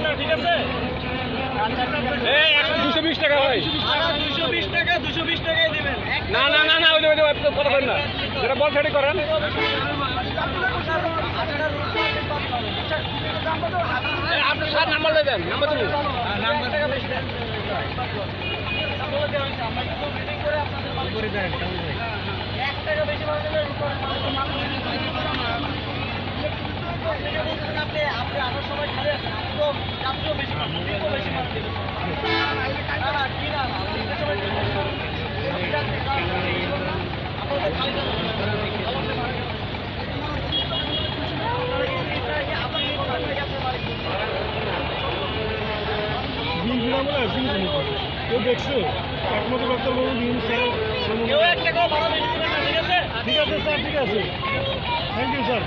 না, ঠিক আছে? এই 220 টাকা ভাই। 220 টাকা, 220 টাকাই দিবেন। না না না না, ওই কথা বলেন না, যেটা বল সেটাই করেন। আপনি স্যার নাম্বার দেন, নাম্বার দেবেন। কেউ দেখছে একমাত্র ডাক্তারবাবু কেউ 1 টাকাও ভাড়া বেশি দিবেন না, ঠিক আছে? ঠিক আছে স্যার, ঠিক আছে, থ্যাংক ইউ স্যার।